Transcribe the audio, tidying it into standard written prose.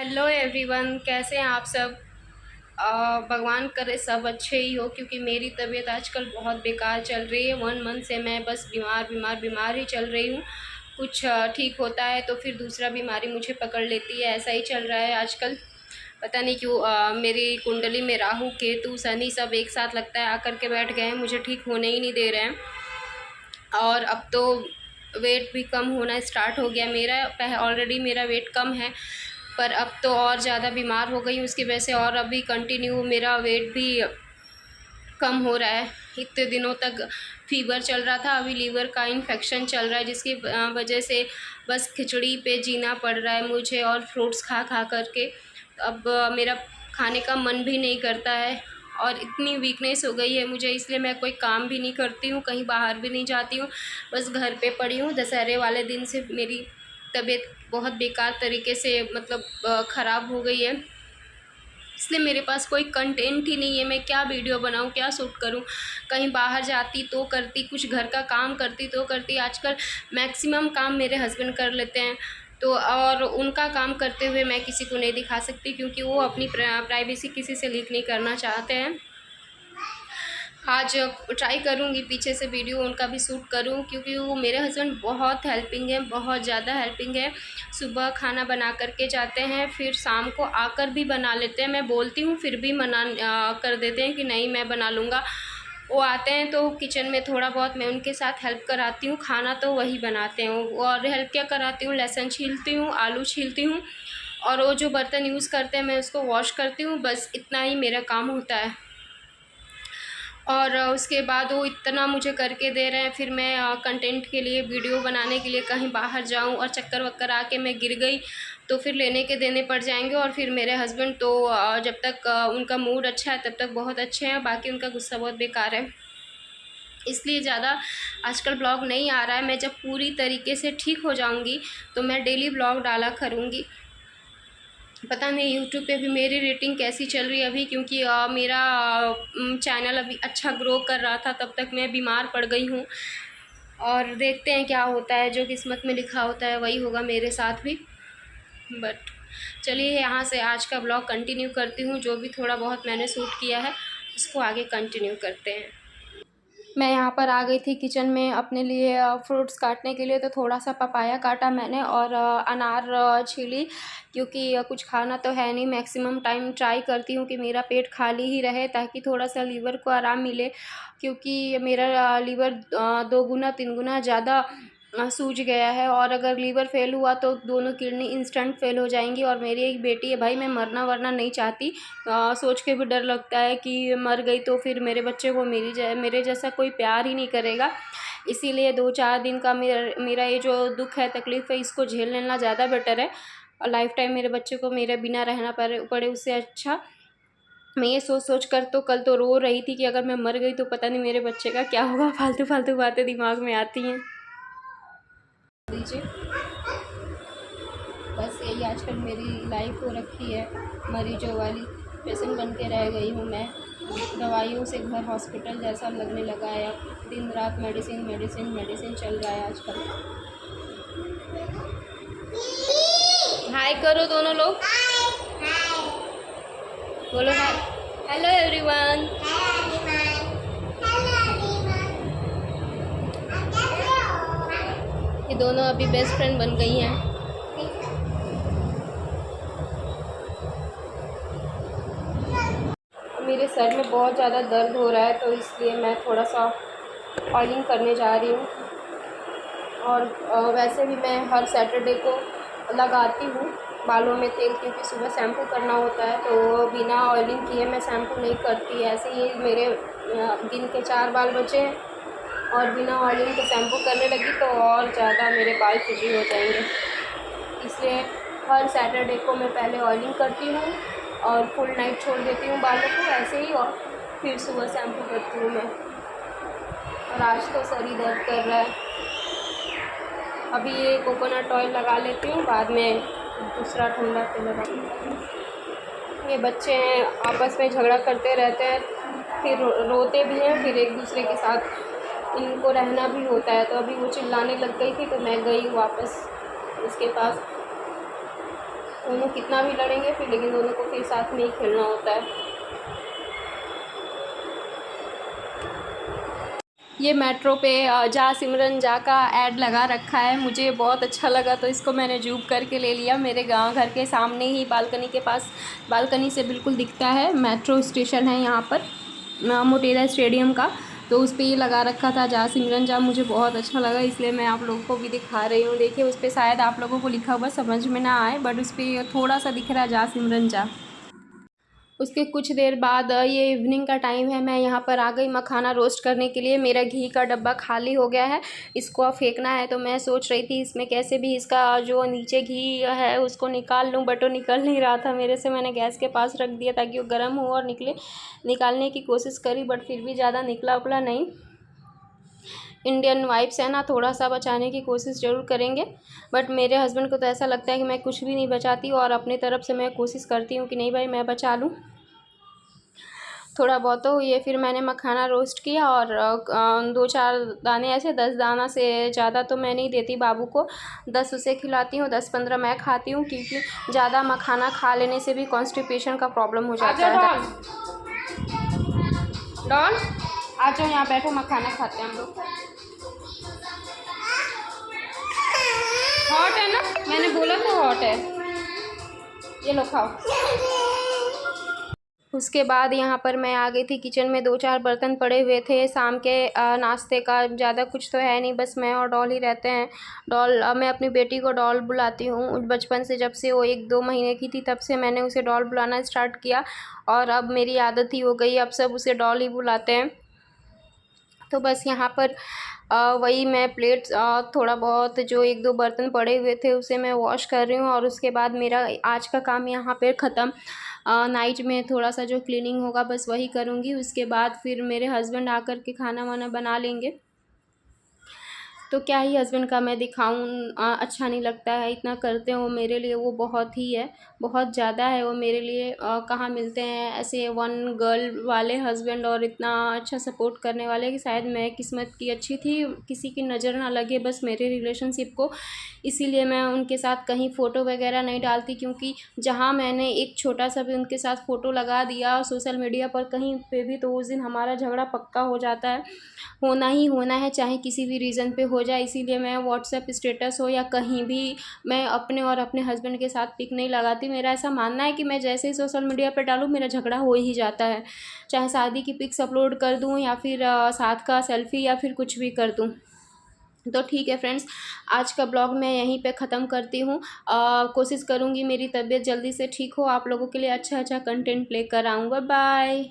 Hello everyone, कैसे हैं आप सब। भगवान करे सब अच्छे ही हो, क्योंकि मेरी तबीयत आजकल बहुत बेकार चल रही है। 1 मंथ से मैं बस बीमार बीमार बीमार ही चल रही हूँ। कुछ ठीक होता है तो फिर दूसरा बीमारी मुझे पकड़ लेती है। ऐसा ही चल रहा है आजकल, पता नहीं क्यों। मेरी कुंडली में राहु केतु शनि सब एक साथ लगता है आकर के बैठ गए हैं, मुझे ठीक होने ही नहीं दे रहे हैं। और अब तो वेट भी कम होना स्टार्ट हो गया मेरा। ऑलरेडी मेरा वेट कम है, पर अब तो और ज़्यादा बीमार हो गई हूँ उसकी वजह से, और अभी कंटिन्यू मेरा वेट भी कम हो रहा है। इतने दिनों तक फीवर चल रहा था, अभी लीवर का इन्फेक्शन चल रहा है, जिसकी वजह से बस खिचड़ी पे जीना पड़ रहा है मुझे, और फ्रूट्स खा खा करके। अब मेरा खाने का मन भी नहीं करता है, और इतनी वीकनेस हो गई है मुझे, इसलिए मैं कोई काम भी नहीं करती हूँ, कहीं बाहर भी नहीं जाती हूँ, बस घर पे पड़ी हूँ। दशहरे वाले दिन से मेरी तबीयत बहुत बेकार तरीके से मतलब ख़राब हो गई है, इसलिए मेरे पास कोई कंटेंट ही नहीं है। मैं क्या वीडियो बनाऊँ, क्या शूट करूँ। कहीं बाहर जाती तो करती, कुछ घर का काम करती तो करती। आजकल मैक्सिमम काम मेरे हस्बैंड कर लेते हैं, तो और उनका काम करते हुए मैं किसी को नहीं दिखा सकती, क्योंकि वो अपनी प्राइवेसी किसी से लीक नहीं करना चाहते हैं। आज ट्राई करूँगी पीछे से वीडियो उनका भी शूट करूँ, क्योंकि वो मेरे हस्बैंड बहुत हेल्पिंग है, बहुत ज़्यादा हेल्पिंग है। सुबह खाना बना करके जाते हैं, फिर शाम को आकर भी बना लेते हैं। मैं बोलती हूँ फिर भी मना कर देते हैं कि नहीं मैं बना लूँगा। वो आते हैं तो किचन में थोड़ा बहुत मैं उनके साथ हेल्प कराती हूँ, खाना तो वही बनाते हैं। और हेल्प क्या कराती हूँ, लहसुन छीलती हूँ, आलू छीलती हूँ, और वो जो बर्तन यूज़ करते हैं मैं उसको वॉश करती हूँ। बस इतना ही मेरा काम होता है। और उसके बाद वो इतना मुझे करके दे रहे हैं, फिर मैं कंटेंट के लिए, वीडियो बनाने के लिए कहीं बाहर जाऊं और चक्कर वक्कर आके मैं गिर गई तो फिर लेने के देने पड़ जाएंगे। और फिर मेरे हस्बैंड तो जब तक उनका मूड अच्छा है तब तक बहुत अच्छे हैं, बाकी उनका गुस्सा बहुत बेकार है, इसलिए ज़्यादा आजकल ब्लॉग नहीं आ रहा है। मैं जब पूरी तरीके से ठीक हो जाऊँगी तो मैं डेली ब्लॉग डाला करूँगी। पता नहीं यूट्यूब पे भी मेरी रेटिंग कैसी चल रही है अभी, क्योंकि मेरा चैनल अभी अच्छा ग्रो कर रहा था, तब तक मैं बीमार पड़ गई हूँ। और देखते हैं क्या होता है, जो किस्मत में लिखा होता है वही होगा मेरे साथ भी। बट चलिए यहाँ से आज का ब्लॉग कंटिन्यू करती हूँ। जो भी थोड़ा बहुत मैंने शूट किया है उसको आगे कंटिन्यू करते हैं। मैं यहाँ पर आ गई थी किचन में अपने लिए फ्रूट्स काटने के लिए, तो थोड़ा सा पपाया काटा मैंने और अनार छीली, क्योंकि कुछ खाना तो है नहीं। मैक्सिमम टाइम ट्राई करती हूँ कि मेरा पेट खाली ही रहे, ताकि थोड़ा सा लीवर को आराम मिले, क्योंकि मेरा लीवर 2 गुना 3 गुना ज़्यादा सूज गया है। और अगर लीवर फेल हुआ तो दोनों किडनी इंस्टेंट फेल हो जाएंगी। और मेरी एक बेटी है भाई, मैं मरना वरना नहीं चाहती। सोच के भी डर लगता है कि मर गई तो फिर मेरे बच्चे को मेरे जैसा कोई प्यार ही नहीं करेगा। इसीलिए 2-4 दिन का मेरा ये जो दुख है, तकलीफ़ है, इसको झेल लेना ज़्यादा बेटर है। और लाइफ टाइम मेरे बच्चे को मेरे बिना रहना पड़े उससे अच्छा। मैं ये सोच सोच कर तो कल तो रो रही थी कि अगर मैं मर गई तो पता नहीं मेरे बच्चे का क्या होगा। फालतू फालतू बातें दिमाग में आती हैं। दीजिए, बस यही आजकल मेरी लाइफ हो रखी है, मरीजों वाली। पेशेंट बन के रह गई हूँ मैं। दवाइयों से घर हॉस्पिटल जैसा लगने लगा है अब। दिन रात मेडिसिन मेडिसिन मेडिसिन चल रहा है आजकल। हाय करो दोनों लोग, बोलो हाय। Hello everyone. ये दोनों अभी बेस्ट फ्रेंड बन गई हैं। मेरे सर में बहुत ज़्यादा दर्द हो रहा है, तो इसलिए मैं थोड़ा सा ऑयलिंग करने जा रही हूँ। और वैसे भी मैं हर सैटरडे को लगाती हूँ बालों में तेल, क्योंकि सुबह शैम्पू करना होता है, तो बिना ऑयलिंग किए मैं शैम्पू नहीं करती। ऐसे ही मेरे दिन के 4 बाल बचे हैं, और बिना ऑयलिंग के शैम्पू करने लगी तो और ज़्यादा मेरे बाल फ्रिजी हो जाएंगे। इसलिए हर सैटरडे को मैं पहले ऑयलिंग करती हूँ और फुल नाइट छोड़ देती हूँ बालों को ऐसे ही, और फिर सुबह शैम्पू करती हूँ मैं। और आज तो सर ही दर्द कर रहा है। अभी ये कोकोनट ऑयल लगा लेती हूँ, बाद में दूसरा ठंडा तेल लगा। ये बच्चे हैं, आपस में झगड़ा करते रहते हैं, फिर रोते भी हैं, फिर एक दूसरे के साथ इनको रहना भी होता है। तो अभी वो चिल्लाने लग गई थी तो मैं गई वापस उसके पास, दोनों कितना भी लड़ेंगे फिर, लेकिन दोनों को फिर साथ में ही खेलना होता है। ये मेट्रो पे जा सिमरन जा का ऐड लगा रखा है, मुझे बहुत अच्छा लगा तो इसको मैंने जूम करके ले लिया। मेरे गांव घर के सामने ही बालकनी के पास, बालकनी से बिल्कुल दिखता है, मेट्रो स्टेशन है यहाँ पर मोटेरा स्टेडियम का, तो उस पर ये लगा रखा था जा सिमरन जा। मुझे बहुत अच्छा लगा, इसलिए मैं आप लोगों को भी दिखा रही हूँ। देखिए उस पर शायद आप लोगों को लिखा हुआ समझ में ना आए, बट उस पर थोड़ा सा दिख रहा है जा सिमरन जा। उसके कुछ देर बाद ये इवनिंग का टाइम है, मैं यहाँ पर आ गई मखाना रोस्ट करने के लिए। मेरा घी का डब्बा खाली हो गया है, इसको अब फेंकना है, तो मैं सोच रही थी इसमें कैसे भी इसका जो नीचे घी है उसको निकाल लूँ, बट वो निकल नहीं रहा था मेरे से। मैंने गैस के पास रख दिया ताकि वो गर्म हो और निकले, निकालने की कोशिश करी, बट फिर भी ज़्यादा निकला उपला नहीं। इंडियन वाइफ्स है ना, थोड़ा सा बचाने की कोशिश ज़रूर करेंगे, बट मेरे हस्बैंड को तो ऐसा लगता है कि मैं कुछ भी नहीं बचाती, और अपनी तरफ से मैं कोशिश करती हूँ कि नहीं भाई मैं बचा लूँ थोड़ा बहुत। तो ये फिर मैंने मखाना रोस्ट किया, और 2-4 दाने ऐसे, 10 दाना से ज़्यादा तो मैं नहीं देती बाबू को, 10 उसे खिलाती हूँ, 10-15 मैं खाती हूँ, क्योंकि ज़्यादा मखाना खा लेने से भी कॉन्स्टिपेशन का प्रॉब्लम हो जाता है। डॉन आ जाओ, यहाँ बैठो, मखाना खाते हैं हम लोग। हॉट है ना, मैंने बोला तो हॉट है, ये लो खाओ। उसके बाद यहाँ पर मैं आ गई थी किचन में, 2-4 बर्तन पड़े हुए थे शाम के नाश्ते का, ज़्यादा कुछ तो है नहीं, बस मैं और डॉल ही रहते हैं। डॉल, मैं अपनी बेटी को डॉल बुलाती हूँ बचपन से, जब से वो 1-2 महीने की थी तब से मैंने उसे डॉल बुलाना स्टार्ट किया, और अब मेरी आदत ही हो गई, अब सब उसे डॉल ही बुलाते हैं। तो बस यहाँ पर वही मैं प्लेट थोड़ा बहुत जो 1-2 बर्तन पड़े हुए थे उसे मैं वॉश कर रही हूँ, और उसके बाद मेरा आज का काम यहाँ पे ख़त्म। नाइट में थोड़ा सा जो क्लीनिंग होगा बस वही करूँगी, उसके बाद फिर मेरे हस्बैंड आकर के खाना वाना बना लेंगे। तो क्या ही हस्बैंड का मैं दिखाऊँ, अच्छा नहीं लगता है, इतना करते हैं वो मेरे लिए, वो बहुत ही है, बहुत ज़्यादा है वो मेरे लिए। कहाँ मिलते हैं ऐसे वन गर्ल वाले हस्बैंड और इतना अच्छा सपोर्ट करने वाले, कि शायद मैं किस्मत की अच्छी थी, किसी की नज़र ना लगे बस मेरे रिलेशनशिप को। इसीलिए मैं उनके साथ कहीं फ़ोटो वगैरह नहीं डालती, क्योंकि जहाँ मैंने एक छोटा सा भी उनके साथ फ़ोटो लगा दिया सोशल मीडिया पर कहीं पे भी, तो उस दिन हमारा झगड़ा पक्का हो जाता है, होना ही होना है, चाहे किसी भी रीज़न पे हो जाए। इसीलिए मैं व्हाट्सएप स्टेटस हो या कहीं भी मैं अपने और अपने हस्बैंड के साथ पिक नहीं लगाती। मेरा ऐसा मानना है कि मैं जैसे ही सोशल मीडिया पे डालूँ मेरा झगड़ा हो ही जाता है, चाहे शादी की पिक्स अपलोड कर दूँ या फिर साथ का सेल्फ़ी या फिर कुछ भी कर दूँ। तो ठीक है फ्रेंड्स, आज का ब्लॉग मैं यहीं पे ख़त्म करती हूँ। कोशिश करूँगी मेरी तबीयत जल्दी से ठीक हो, आप लोगों के लिए अच्छा अच्छा कंटेंट लेकर आऊँ। Bye bye.